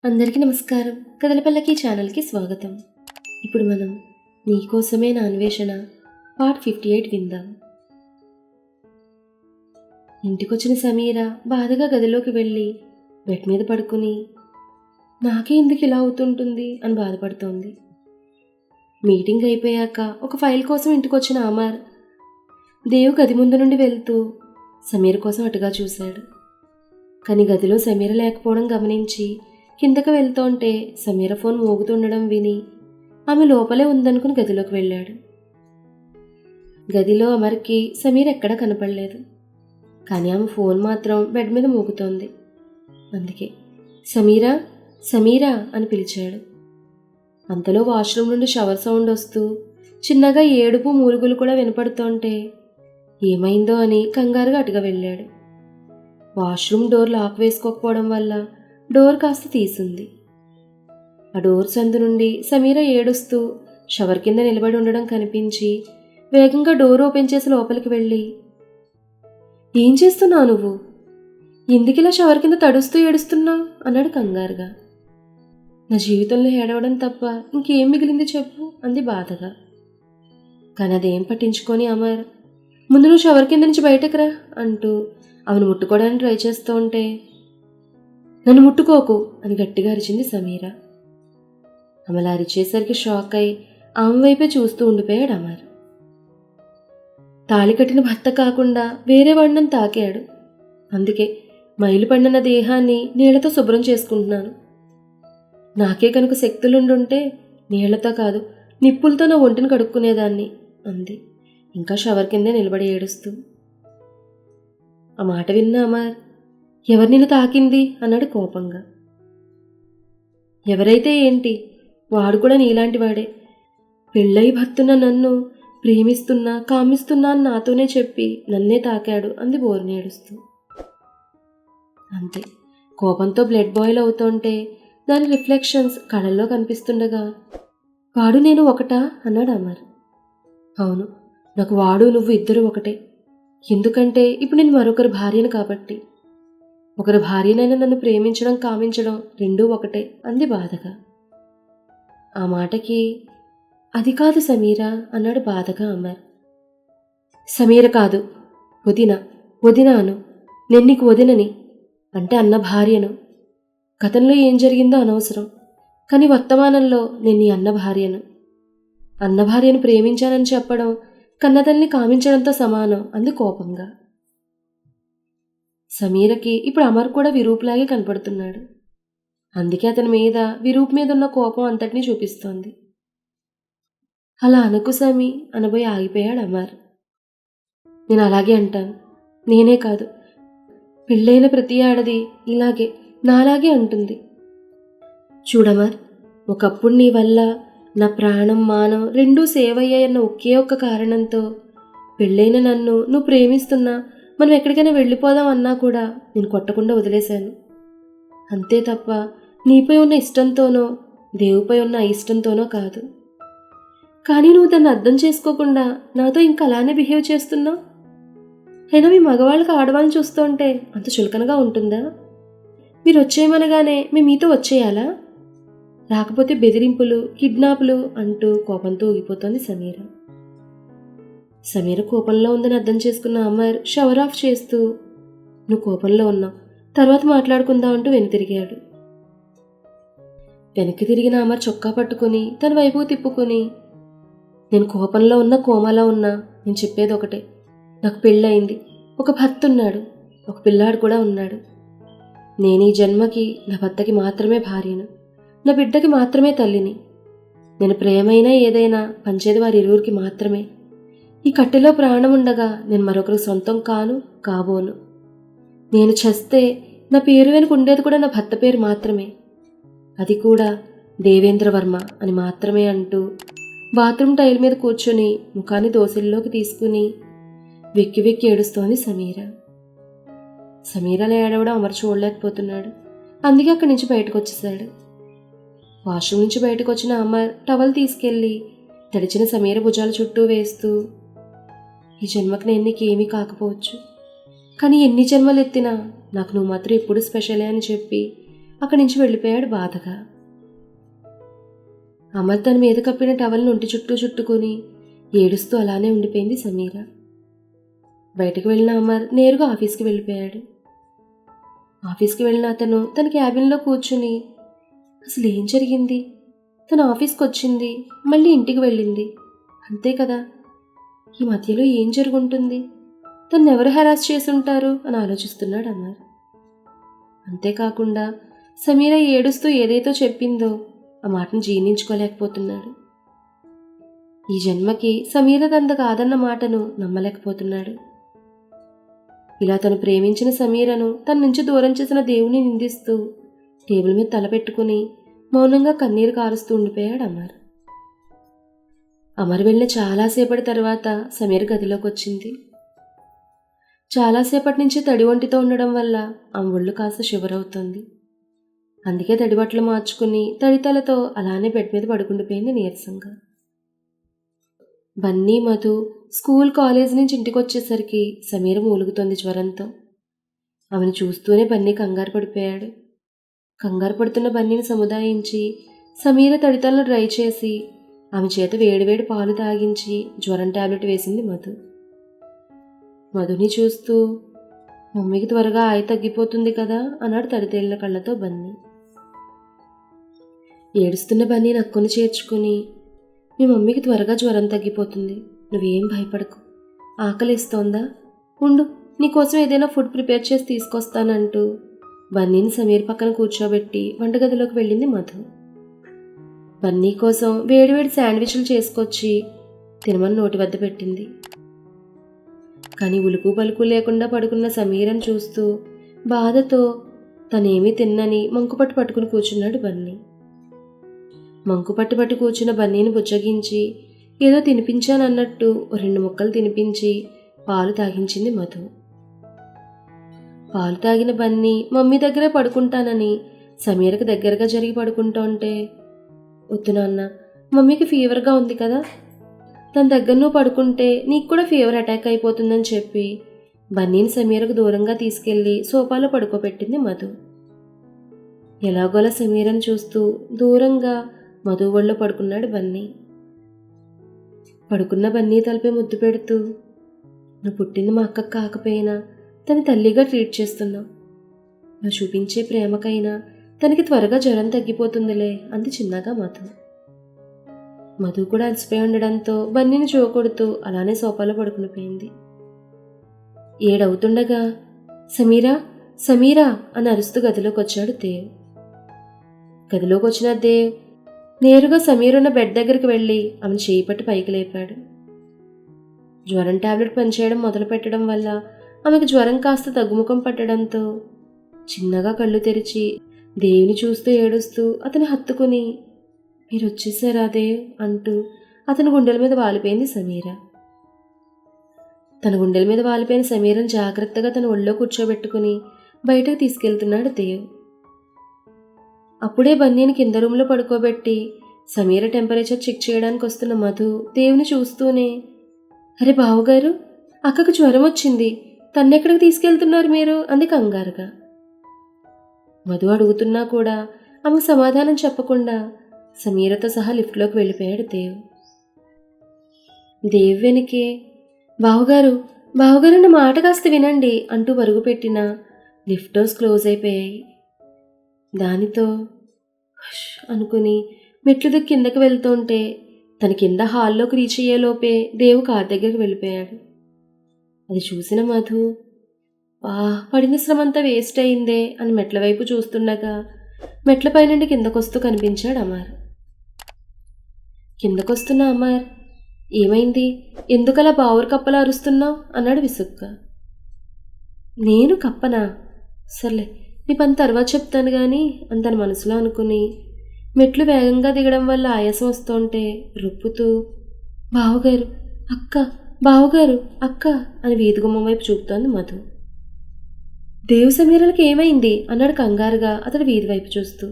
అందరికీ నమస్కారం. కథలపల్లకి ఛానల్కి స్వాగతం. ఇప్పుడు మనం నీకోసమే నా అన్వేషణ పార్ట్ 58 విందాం. ఇంటికొచ్చిన సమీర బాధగా గదిలోకి వెళ్ళి బెడ్ మీద పడుకుని నాకే ఎందుకు ఇలా అవుతుంటుంది అని బాధపడుతోంది. మీటింగ్ అయిపోయాక ఒక ఫైల్ కోసం ఇంటికొచ్చిన అమర్ దేవ్ గది ముందు నుండి వెళ్తూ సమీర కోసం అటుగా చూశాడు. కానీ గదిలో సమీర లేకపోవడం గమనించి కిందకు వెళ్తుంటే సమీర ఫోన్ మోగుతుండడం విని ఆమె లోపలే ఉందనుకుని గదిలోకి వెళ్ళాడు. గదిలో అమర్కి సమీర ఎక్కడా కనపడలేదు. కానీ ఆమె ఫోన్ మాత్రం బెడ్ మీద మోగుతోంది. అందుకే సమీరా సమీరా అని పిలిచాడు. అంతలో వాష్రూమ్ నుండి షవర్ సౌండ్ వస్తూ చిన్నగా ఏడుపు మూలుగులు కూడా వినపడుతుంటే ఏమైందో అని కంగారుగా అటుగా వెళ్ళాడు. వాష్రూమ్ డోర్ లాక్ వేసుకోకపోవడం వల్ల డోర్ కాస్త తీసుంది. ఆ డోర్ సందు నుండి సమీర ఏడుస్తూ షవర్ కింద నిలబడి ఉండడం కనిపించి వేగంగా డోర్ ఓపెన్ చేసి లోపలికి వెళ్ళి, ఏం చేస్తున్నావు నువ్వు? ఎందుకిలా షవర్ కింద తడుస్తూ ఏడుస్తున్నావు అన్నాడు కంగారుగా. నా జీవితంలో ఏడవడం తప్ప ఇంకేం మిగిలింది చెప్పు అంది బాధగా. కానీ అదేం పట్టించుకొని అమర్, ముందు నువ్వు షవర్ కింద నుంచి బయటకు రా అంటూ ఆమెను ముట్టుకోవడానికి ట్రై చేస్తూ ఉంటే, నన్ను ముట్టుకోకు అని గట్టిగా అరిచింది సమీర. అమల అరిచేసరికి షాక్ అయి ఆమె వైపే చూస్తూ ఉండిపోయాడు అమర్. తాళి కట్టిన భర్త కాకుండా వేరే వాడిని తాకాడు. అందుకే మైలు పడిన దేహాన్ని నీళ్లతో శుభ్రం చేసుకుంటున్నాను. నాకే కనుక శక్తులుండుంటే నీళ్లతో కాదు నిప్పులతో నా ఒంటిని కడుక్కునేదాన్ని అంది ఇంకా షవర్ కిందే నిలబడి ఏడుస్తూ. ఆ మాట విన్న అమర్, ఎవరు నిన్ను తాకింది అన్నాడు కోపంగా. ఎవరైతే ఏంటి, వాడు కూడా నీలాంటి వాడే. పెళ్ళై భర్తున్న నన్ను ప్రేమిస్తున్నా కామిస్తున్నా అని నాతోనే చెప్పి నన్నే తాకాడు అంది బోరుని ఏడుస్తూ. అంతే, కోపంతో బ్లడ్ బాయిల్ అవుతుంటే దాని రిఫ్లెక్షన్స్ కళ్ళల్లో కనిపిస్తుండగా, వాడు నేను ఒకటా అన్నాడు అమర్. అవును, నాకు వాడు నువ్వు ఇద్దరు ఒకటే. ఎందుకంటే ఇప్పుడు నేను మరొకరి భార్యను కాబట్టి. ఒకరి భార్యనైనా నన్ను ప్రేమించడం కామించడం రెండూ ఒకటే అంది బాధగా. ఆ మాటకి అది కాదు సమీర అన్నాడు బాధగా అమర్. సమీర కాదు, వదిన వదిన అను. నేను నీకు వదినని అంటే అన్న భార్యను. గతంలో ఏం జరిగిందో అనవసరం, కానీ వర్తమానంలో నేను నీ అన్న భార్యను. అన్న భార్యను ప్రేమించానని చెప్పడం కన్నతల్ని కామించడంతో సమానం అంది కోపంగా. సమీరకి ఇప్పుడు అమర్ కూడా విరూపులాగే కనపడుతున్నాడు. అందుకే అతని మీద విరూప్ మీద ఉన్న కోపం అంతటినీ చూపిస్తోంది. అలా అనకు సమీ అనబోయి ఆగిపోయాడు అమర్. నేను అలాగే అంటాను. నేనే కాదు, పెళ్ళైన ప్రతి ఆడది ఇలాగే నాలాగే అంటుంది. చూడమర్, ఒకప్పుడు నీ వల్ల నా ప్రాణం మానం రెండూ సేవ్ అయ్యాయన్న ఒకే ఒక్క కారణంతో పెళ్ళైన నన్ను నువ్వు ప్రేమిస్తున్నా మనం ఎక్కడికైనా వెళ్ళిపోదాం అన్నా కూడా నేను కొట్టకుండా వదిలేశాను. అంతే తప్ప నీపై ఉన్న ఇష్టంతోనో దేవుపై ఉన్న అయిష్టంతోనో కాదు. కానీ నువ్వు దాన్ని అర్థం చేసుకోకుండా నాతో ఇంకా అలానే బిహేవ్ చేస్తున్నావు. అయినా మీ మగవాళ్ళకి ఆడవాళ్ళని చూస్తుంటే అంత చులకనగా ఉంటుందా? మీరు వచ్చేయమనగానే మేము మీతో వచ్చేయాలా? రాకపోతే బెదిరింపులు కిడ్నాపులు అంటూ కోపంతో ఊగిపోతోంది సమీర. సమీర కోపంలో ఉందని అర్థం చేసుకున్న అమర్ షవర్ ఆఫ్ చేస్తూ, నువ్వు కోపంలో ఉన్నావు, తర్వాత మాట్లాడుకుందాం అంటూ వెనుతిరిగాడు. వెనక్కి తిరిగిన అమర్ చొక్కా పట్టుకుని తన వైపు తిప్పుకుని, నేను కోపంలో ఉన్నా కోమాలో ఉన్నా నేను చెప్పేది ఒకటే. నాకు పెళ్ళయింది, ఒక భర్త ఉన్నాడు, ఒక పిల్లాడు కూడా ఉన్నాడు. నేను ఈ జన్మకి నా భర్తకి మాత్రమే భార్యను, నా బిడ్డకి మాత్రమే తల్లిని. నేను ప్రేమైనా ఏదైనా పంచేది వారి ఇరువురికి మాత్రమే. ఈ కట్టెలో ప్రాణం ఉండగా నేను మరొకరు సొంతం కాను కాబోను. నేను చస్తే నా పేరు వెనుక ఉండేది కూడా నా భర్త పేరు మాత్రమే, అది కూడా దేవేంద్రవర్మ అని మాత్రమే అంటూ బాత్రూమ్ టైల్ మీద కూర్చొని ముఖాన్ని దోసిల్లోకి తీసుకుని వెక్కి వెక్కి ఏడుస్తోంది సమీర. సమీరలా ఏడవడం అమర్ చూడలేకపోతున్నాడు. అందుకే అక్కడి నుంచి బయటకు వచ్చేసాడు. వాష్రూమ్ నుంచి బయటకు వచ్చిన అమర్ టవల్ తీసుకెళ్ళి తడిచిన సమీర భుజాల చుట్టూ వేస్తూ, ఈ జన్మకు నేను నీకేమీ కాకపోవచ్చు, కానీ ఎన్ని జన్మలు ఎత్తినా నాకు నువ్వు మాత్రం ఎప్పుడు స్పెషలే అని చెప్పి అక్కడి నుంచి వెళ్ళిపోయాడు బాధగా. అమర్ తన మీద కప్పిన టవల్ని ఒంటి చుట్టూ చుట్టుకొని ఏడుస్తూ అలానే ఉండిపోయింది సమీర. బయటకు వెళ్ళిన అమర్ నేరుగా ఆఫీస్కి వెళ్ళిపోయాడు. ఆఫీస్కి వెళ్ళిన అతను తన క్యాబిన్లో కూర్చుని అసలు ఏం జరిగింది, తన ఆఫీస్కి వచ్చింది, మళ్ళీ ఇంటికి వెళ్ళింది, అంతే కదా, ఈ మధ్యలో ఏం జరుగుంటుంది, తను ఎవరు హెరాస్ చేసుంటారు అని ఆలోచిస్తున్నాడు అమర్. అంతేకాకుండా సమీర ఏడుస్తూ ఏదైతే చెప్పిందో ఆ మాటను జీర్ణించుకోలేకపోతున్నాడు. ఈ జన్మకి సమీర తంద కాదన్న మాటను నమ్మలేకపోతున్నాడు. ఇలా తను ప్రేమించిన సమీరను తన నుంచి దూరం చేసిన దేవుని నిందిస్తూ టేబుల్ మీద తలపెట్టుకుని మౌనంగా కన్నీరు కారుస్తూ ఉండిపోయాడు అమర్. అమర్ వెళ్ళిన చాలాసేపటి తర్వాత సమీర గదిలోకి వచ్చింది. చాలాసేపటి నుంచి తడి ఒంటితో ఉండడం వల్ల ఆమె ఒళ్ళు కాస్త షివరవుతుంది. అందుకే తడి బట్టలు మార్చుకుని తడితలతో అలానే బెడ్ మీద పడుకుండిపోయింది నీరసంగా. బన్నీ, మధు స్కూల్ కాలేజ్ నుంచి ఇంటికి వచ్చేసరికి సమీర మూలుగుతోంది జ్వరంతో. ఆమెను చూస్తూనే బన్నీ కంగారు పడిపోయాడు. కంగారు పడుతున్న బన్నీని సముదాయించి సమీర తడితలను డ్రై చేసి ఆమె చేత వేడివేడి పాలు తాగించి జ్వరం టాబ్లెట్ వేసింది మధు. మధుని చూస్తూ మమ్మీకి త్వరగా ఆయి తగ్గిపోతుంది కదా అన్నాడు తడితేళ్ల కళ్ళతో బన్నీ. ఏడుస్తున్న బన్నీ నక్కుని చేర్చుకుని మీ మమ్మీకి త్వరగా జ్వరం తగ్గిపోతుంది, నువ్వేం భయపడకు, ఆకలిస్తోందా, ఉండు నీకోసం ఏదైనా ఫుడ్ ప్రిపేర్ చేసి తీసుకొస్తానంటూ బన్నీని సమీర్ పక్కన కూర్చోబెట్టి వంటగదిలోకి వెళ్ళింది మధు. బన్నీ కోసం వేడివేడి శాండ్విచ్లు చేసుకొచ్చి తినమని నోటి వద్ద పెట్టింది. కానీ ఉలుకు పలుకు లేకుండా పడుకున్న సమీరను చూస్తూ బాధతో తనేమీ తిన్నని మంకుపట్టు పట్టుకుని కూర్చున్నాడు బన్నీ. మంకుపట్టు కూర్చున్న బన్నీని బుజ్జగించి ఏదో తినిపించానన్నట్టు 2 ముక్కలు తినిపించి పాలు తాగించింది మధు. పాలు తాగిన బన్నీ మమ్మీ దగ్గరే పడుకుంటానని సమీరకు దగ్గరగా జరిగి పడుకుంటుంటే, వద్దు నాన్న, మమ్మీకి ఫీవర్గా ఉంది కదా, తన దగ్గర నువ్వు పడుకుంటే నీకు కూడా ఫీవర్ అటాక్ అయిపోతుందని చెప్పి బన్నీని సమీరకు దూరంగా తీసుకెళ్లి సోఫాలో పడుకోబెట్టింది మధు. ఎలాగోలా సమీరను చూస్తూ దూరంగా మధు ఒళ్ళో పడుకున్నాడు బన్నీ. పడుకున్న బన్నీ తలపై ముద్దు పెడుతూ, నువ్వు పుట్టింది మా అక్కకు కాకపోయినా తన తల్లిగా ట్రీట్ చేస్తున్నావు, నువ్వు చూపించే ప్రేమకైనా తనకి త్వరగా జ్వరం తగ్గిపోతుందిలే అంది చిన్నగా మధు. మధు కూడా అలసిపోయి ఉండడంతో బన్నీని చూకొడుతూ అలానే సోఫాలో పడుకునిపోయింది. 7 అవుతుండగా సమీరా సమీరా అని అరుస్తూ గదిలోకి వచ్చాడు దేవ్. గదిలోకి వచ్చిన దేవ్ నేరుగా సమీర్ ఉన్న బెడ్ దగ్గరికి వెళ్ళి ఆమెను చేయి పట్టి పైకి లేపాడు. జ్వరం టాబ్లెట్ పనిచేయడం మొదలు పెట్టడం వల్ల ఆమెకు జ్వరం కాస్త తగ్గుముఖం పట్టడంతో చిన్నగా కళ్ళు తెరిచి దేవుని చూస్తూ ఏడుస్తూ అతని హత్తుకుని, మీరు వచ్చేసారా దేవ్ అంటూ అతని గుండెల మీద వాలిపోయింది సమీర. తన గుండెల మీద వాలిపోయిన సమీరను జాగ్రత్తగా తన ఒళ్ళో కూర్చోబెట్టుకుని బయటకు తీసుకెళ్తున్నాడు దేవ్. అప్పుడే బన్నీని కింద రూమ్లో పడుకోబెట్టి సమీర టెంపరేచర్ చెక్ చేయడానికి వస్తున్న మధు దేవుని చూస్తూనే, అరే బావుగారు, అక్కకు జ్వరం వచ్చింది, తన్నెక్కడికి తీసుకెళ్తున్నారు మీరు అంది కంగారుగా. మధు అడుగుతున్నా కూడా ఆమెకు సమాధానం చెప్పకుండా సమీరతో సహా లిఫ్ట్లోకి వెళ్ళిపోయాడు దేవ్. దేవ్ వెనకే, బావుగారు బావుగారు నా మాట కాస్త వినండి అంటూ పరుగు పెట్టిన లిఫ్ట్ డోర్స్ క్లోజ్ అయిపోయాయి. దానితో అనుకుని మెట్లు దిక్కి కిందకి వెళ్తుంటే తన కింద హాల్లోకి రీచ్ అయ్యేలోపే దేవు కార్ దగ్గరికి వెళ్ళిపోయాడు. అది చూసిన మధు, పడిన శ్రమంతా వేస్ట్ అయిందే అని మెట్ల వైపు చూస్తుండగా మెట్లపై నుండి కిందకొస్తూ కనిపించాడు అమర్. కిందకొస్తున్న అమర్, ఏమైంది, ఎందుకలా బావురు కప్పలా అరుస్తున్నావు అన్నాడు విసుగ్గా. నేను కప్పనా, సర్లే నీ పని తర్వాత చెప్తాను కానీ అని తన మనసులో అనుకుని మెట్లు వేగంగా దిగడం వల్ల ఆయాసం వస్తుంటే రొప్పుతూ, బావుగారు అక్క, బావుగారు అక్క అని వీధిగుమ్మం వైపు చూపుతోంది మధు. దేవు సమీరలకి ఏమైంది అన్నాడు కంగారుగా అతడు వీధి వైపు చూస్తూ.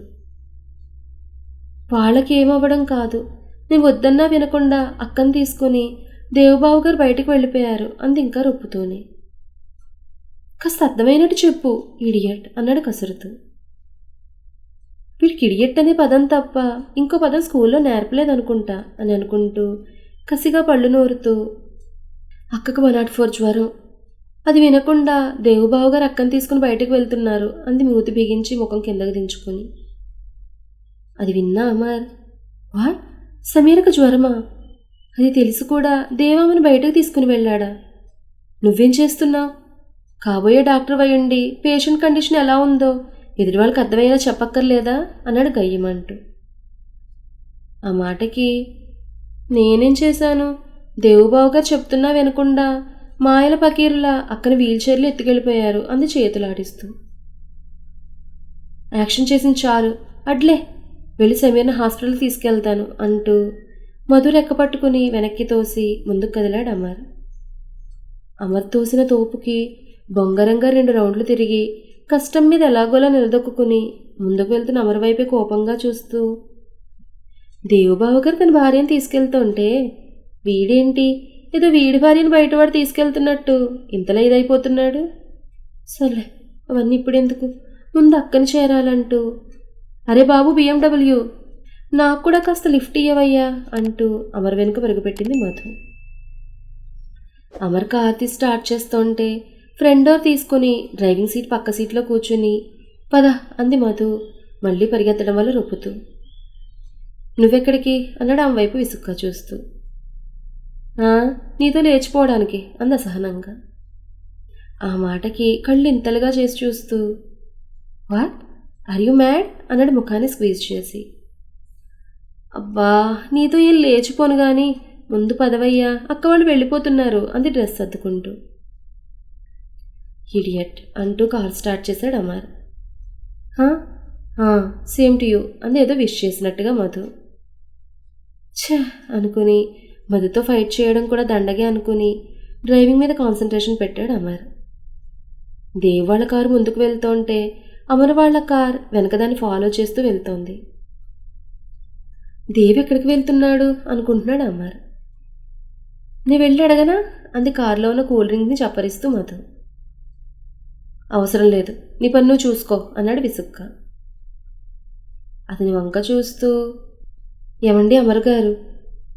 వాళ్ళకి ఏమవ్వడం కాదు, నేను వద్దన్నా వినకుండా అక్కను తీసుకుని దేవుబాబు గారు బయటికి వెళ్ళిపోయారు అంది ఇంకా రొప్పుతూనే. కాస్త అర్థమైనట్టు చెప్పు ఇడియట్ అన్నాడు కసురుతూ. వీడికి ఇడియట్ అనే పదం తప్ప ఇంకో పదం స్కూల్లో నేర్పలేదనుకుంటా అని అనుకుంటూ కసిగా పళ్ళు నూరుతూ అక్కకు 104 జ్వరం. అది వినకుండా దేవుబావుగారు అక్కను తీసుకుని బయటకు వెళ్తున్నారు అంది మూతి బిగించి ముఖం కిందకు దించుకొని. అది విన్నా అమర్, వాట్, సమీరకు జ్వరమా? అది తెలిసి కూడా దేవామని బయటకు తీసుకుని వెళ్ళాడా? నువ్వేం చేస్తున్నావు? కాబోయే డాక్టర్ అయ్యుండి పేషెంట్ కండిషన్ ఎలా ఉందో ఎదుటి వాళ్ళకి అర్థమయ్యేలా చెప్పక్కర్లేదా అన్నాడు గయ్యమంటూ. ఆ మాటకి నేనేం చేశాను? దేవుబావుగారు చెప్తున్నా వినకుండా మాయల పకీరులా అక్కని వీల్చైర్లో ఎత్తుకెళ్ళిపోయారు అంది చేతులాడిస్తూ. యాక్షన్ చేసిన చాలు, అడ్లే, వెళ్ళి సమీర్ని హాస్పిటల్కి తీసుకెళ్తాను అంటూ మధు రెక్క పట్టుకుని వెనక్కి తోసి ముందుకు కదిలాడు అమర్. అమర్ తోసిన తోపుకి బొంగరంగా 2 రౌండ్లు తిరిగి కష్టం మీద ఎలాగోలా నిలదొక్కుని ముందుకు వెళ్తున్న అమర్ వైపే కోపంగా చూస్తూ, దేవుబావుగారు తన భార్యను తీసుకెళ్తుంటే వీడేంటి ఏదో వీడి భార్యను బయటవాడు తీసుకెళ్తున్నట్టు ఇంతలా ఇదైపోతున్నాడు? సర్లే, అవన్నీ ఇప్పుడెందుకు, ముందు అక్కని చేరాలంటూ, అరే బాబు BMW, నాకు కూడా కాస్త లిఫ్ట్ ఇయ్యవయ్యా అంటూ అమర్ వెనుక పరుగుపెట్టింది మధు. అమర్ కార్ స్టార్ట్ చేస్తుంటే ఫ్రంట్ డోర్ తీసుకుని డ్రైవింగ్ సీట్ పక్క సీట్లో కూర్చుని పద అంది మధు మళ్ళీ పరిగెత్తడం వల్ల రొప్పుతూ. నువ్వెక్కడికి అన్నాడు ఆమె వైపు విసుగ్గా చూస్తూ. నీతో లేచిపోవడానికి అంది అసహనంగా. ఆ మాటకి కళ్ళు ఇంతలుగా చేసి చూస్తూ, వాట్, ఆర్ యు మ్యాడ్ అన్నాడు ముఖాన్ని స్క్వీజ్ చేసి. అబ్బా, నీతో ఏం లేచిపోను గాని ముందు పదవయ్యా, అక్క వాళ్ళు వెళ్ళిపోతున్నారు అంది డ్రెస్ సర్దుకుంటూ. ఇడియట్ అంటూ కార్ స్టార్ట్ చేశాడు అమర్. సేమ్ టు యూ అంది ఏదో విష్ చేసినట్టుగా మధు. ఛ అనుకుని మధుతో ఫైట్ చేయడం కూడా దండగే అనుకుని డ్రైవింగ్ మీద కాన్సన్ట్రేషన్ పెట్టాడు అమర్. దేవ్ వాళ్ళ కారు ముందుకు వెళ్తుంటే అమర్ వాళ్ళ కార్ వెనకదాన్ని ఫాలో చేస్తూ వెళ్తోంది. దేవ్ ఎక్కడికి వెళ్తున్నాడు అనుకుంటున్నాడు అమర్. నీ వెళ్ళి అడగనా అంది కారులో ఉన్న కూల్ డ్రింక్ని చప్పరిస్తూ మధు. అవసరం లేదు, నీ పని నువ్వు చూసుకో అన్నాడు విసుగ్గా. అతని వంక చూస్తూ, ఏమండి అమర్ గారు,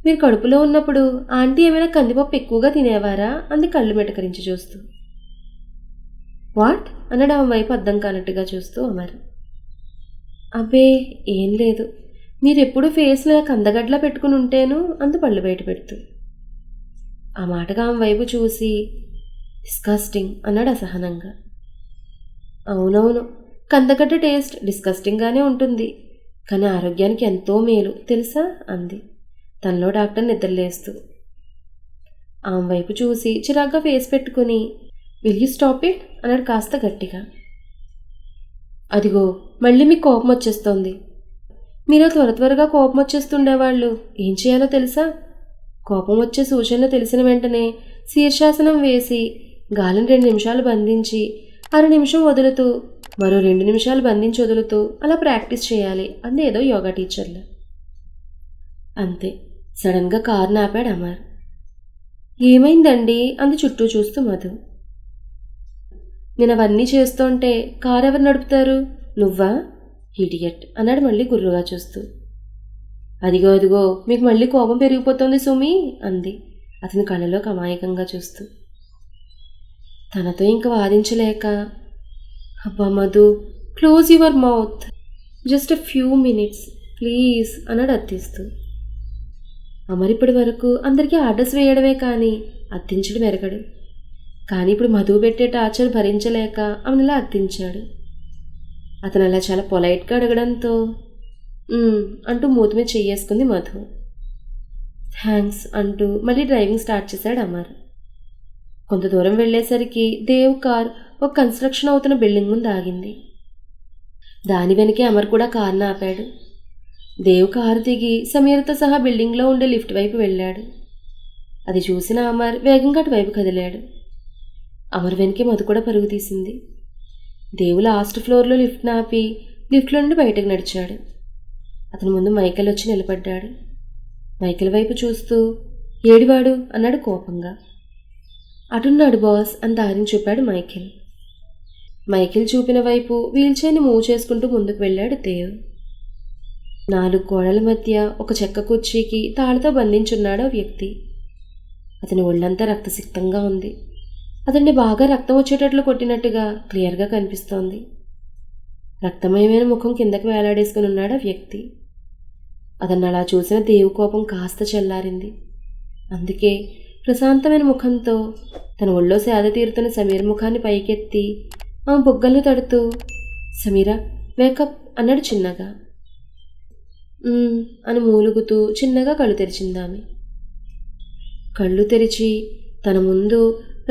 మీరు కడుపులో ఉన్నప్పుడు ఆంటీ ఏమైనా కందిపప్పు ఎక్కువగా తినేవారా అంది కళ్ళు మెటకరించి చూస్తూ. వాట్ అన్నాడు ఆమె వైపు అర్థం కానట్టుగా చూస్తూ అమర్. అబ్బే ఏం లేదు, మీరెప్పుడు ఫేస్లో కందగడ్లా పెట్టుకుని ఉంటేను అందు పళ్ళు బయట పెడుతూ. ఆ మాటగా ఆమె వైపు చూసి డిస్కస్టింగ్ అన్నాడు అసహనంగా. అవునవును, కందగడ్డ టేస్ట్ డిస్కస్టింగ్గానే ఉంటుంది, కానీ ఆరోగ్యానికి ఎంతో మేలు తెలుసా అంది తనలో డాక్టర్ నిద్రలేస్తూ. ఆమె వైపు చూసి చిరాగ్గా ఫేస్ పెట్టుకుని విల్ యూ స్టాప్ ఇట్ అన్నాడు కాస్త గట్టిగా. అదిగో మళ్ళీ మీకు కోపం వచ్చేస్తోంది. మీరు త్వరగా కోపం వచ్చేస్తుండేవాళ్ళు ఏం చేయాలో తెలుసా? కోపం వచ్చే సూచనలు తెలిసిన వెంటనే శీర్షాసనం వేసి గాలిని 2 నిమిషాలు బంధించి 1/2 నిమిషం వదులుతూ మరో 2 నిమిషాలు బంధించి వదులుతూ అలా ప్రాక్టీస్ చేయాలి అంది ఏదో యోగా టీచర్లా. అంతే, సడన్గా కారుని ఆపాడు అమర్. ఏమైందండి అంది చుట్టూ చూస్తూ మధు. నేను అవన్నీ చేస్తుంటే కారు ఎవరు నడుపుతారు? నువ్వా? ఇడియట్ అన్నాడు మళ్ళీ గుర్రుగా చూస్తూ. అదిగో మీకు మళ్ళీ కోపం పెరిగిపోతుంది సుమి అంది అతని కళ్ళలోకి అమాయకంగా చూస్తూ. తనతో ఇంక వాదించలేక, అబ్బా Madhu, close your mouth, just a few minutes please అన్నాడు అర్థిస్తూ. అమరిప్పటి వరకు అందరికీ ఆర్డర్స్ వేయడమే కానీ అర్థించడం ఎరగడు. కానీ ఇప్పుడు మధు పెట్టే టార్చర్ భరించలేక ఆమెనలా అర్థించాడు. అతను అలా చాలా పొలైట్గా అడగడంతో అంటూ మూతి మీద చెయ్యేసుకుంది మధు. థ్యాంక్స్ అంటూ మళ్ళీ డ్రైవింగ్ స్టార్ట్ చేశాడు అమర్. కొంత దూరం వెళ్ళేసరికి దేవ్ కార్ ఒక కన్స్ట్రక్షన్ అవుతున్న బిల్డింగ్ ముందు ఆగింది. దాని వెనకే అమర్ కూడా కారును ఆపాడు. దేవ్ కారు దిగి సమీరతో సహా బిల్డింగ్లో ఉండే లిఫ్ట్ వైపు వెళ్ళాడు. అది చూసిన అమర్ వేగంగా అటువైపు కదిలాడు. అమర్ వెనకే మధు కూడా పరుగు తీసింది. దేవు లాస్ట్ ఫ్లోర్లో లిఫ్ట్ ఆపి లిఫ్ట్లో నుండి బయటకు నడిచాడు. అతని ముందు మైకేల్ వచ్చి నిలబడ్డాడు. మైకేల్ వైపు చూస్తూ, ఏడివాడు అన్నాడు కోపంగా. అటున్నాడు బాస్ అని దారిని చూపాడు మైకేల్. మైకేల్ చూపిన వైపు వీల్చైర్ని మూవ్ చేసుకుంటూ ముందుకు వెళ్ళాడు దేవ్. 4 గోడల మధ్య ఒక చెక్క కుర్చీకి తాళతో బంధించున్నాడు ఆ వ్యక్తి. అతని ఒళ్ళంతా రక్తసిక్తంగా ఉంది. అతన్ని బాగా రక్తం వచ్చేటట్లు కొట్టినట్టుగా క్లియర్గా కనిపిస్తోంది. రక్తమయమైన ముఖం కిందకి వేలాడేసుకుని ఉన్నాడు ఆ వ్యక్తి. అతన్ని అలా చూసిన దేవు కోపం కాస్త చల్లారింది. అందుకే ప్రశాంతమైన ముఖంతో తన ఒళ్ళో సేద తీరుతున్న సమీర ముఖాన్ని పైకెత్తి ఆమె బుగ్గల్ని తడుతూ, సమీరా వేకప్ అన్నాడు చిన్నగా. అని మూలుగుతూ చిన్నగా కళ్ళు తెరిచిందామె. కళ్ళు తెరిచి తన ముందు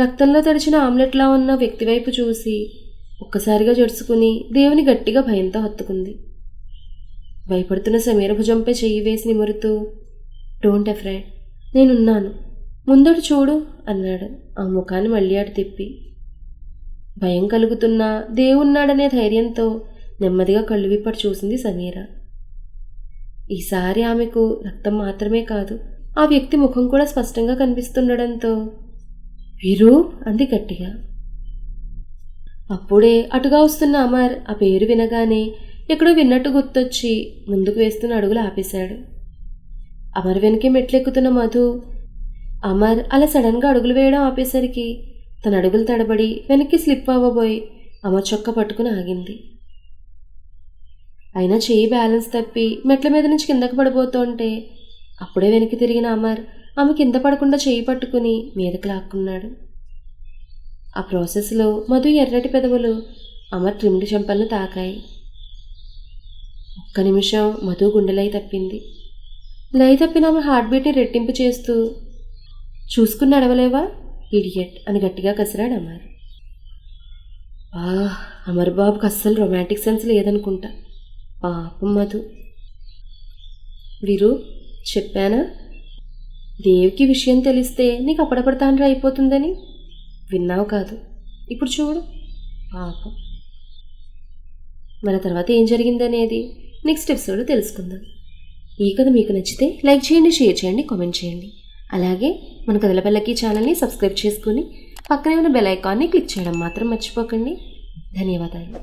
రక్తంలో తడిచిన ఆమ్లెట్లా ఉన్న వ్యక్తి వైపు చూసి ఒక్కసారిగా జడుచుకుని దేవుని గట్టిగా భయంతో హత్తుకుంది. భయపడుతున్న సమీర భుజంపై చెయ్యి వేసి నిమురుతూ, డోంట్ అఫ్రైడ్, నేనున్నాను, ముందడు చూడు అన్నాడు ఆ ముఖాన్ని మళ్ళీ అటు తిప్పి. భయం కలుగుతున్నా దేవున్నాడనే ధైర్యంతో నెమ్మదిగా కళ్ళు విప్పటి చూసింది సమీర. ఈసారి ఆమెకు రక్తం మాత్రమే కాదు, ఆ వ్యక్తి ముఖం కూడా స్పష్టంగా కనిపిస్తుండడంతో వీరు అంది గట్టిగా. అప్పుడే అటుగా వస్తున్న అమర్ ఆ పేరు వినగానే ఎక్కడో విన్నట్టు గుర్తొచ్చి ముందుకు వేస్తున్న అడుగులు ఆపేశాడు. అమర్ వెనకే మెట్లెక్కుతున్న మధు అమర్ అలా సడన్గా అడుగులు వేయడం ఆపేసరికి తన అడుగులు తడబడి వెనక్కి స్లిప్ అవ్వబోయి అమర్ చొక్క పట్టుకుని ఆగింది. అయినా చెయ్యి బ్యాలెన్స్ తప్పి మెట్ల మీద నుంచి కిందకు పడిపోతుంటే అప్పుడే వెనక్కి తిరిగిన అమర్ ఆమె కింద పడకుండా చెయ్యి పట్టుకుని మీదకి లాక్కున్నాడు. ఆ ప్రాసెస్లో మధు ఎర్రటి పెదవులు అమర్ ట్రిమ్డ్ చెంపలను తాకాయి. ఒక్క నిమిషం మధు గుండెలై తప్పింది. లై తప్పిన ఆమె హార్ట్ బీట్ని రెట్టింపు చేస్తూ, చూసుకుని నడవలేవా ఇడియట్ అని గట్టిగా కసిరాడు అమర్. అమర్ బాబుకి అస్సలు రొమాంటిక్ సెన్స్ లేదనుకుంటా. పాపం మధు. వీరు చెప్పానా దేవికి విషయం తెలిస్తే నీకు అప్పుడప్పుడు అయిపోతుందని? విన్నావు కాదు, ఇప్పుడు చూడు పాపం. మన తర్వాత ఏం జరిగిందనేది నెక్స్ట్ ఎపిసోడ్లో తెలుసుకుందాం. ఈ కథ మీకు నచ్చితే లైక్ చేయండి, షేర్ చేయండి, కామెంట్ చేయండి. అలాగే మన కథల పల్లకి ఛానల్ని సబ్స్క్రైబ్ చేసుకుని పక్కనే ఉన్న బెల్ ఐకాన్ని క్లిక్ చేయడం మాత్రం మర్చిపోకండి. ధన్యవాదాలు.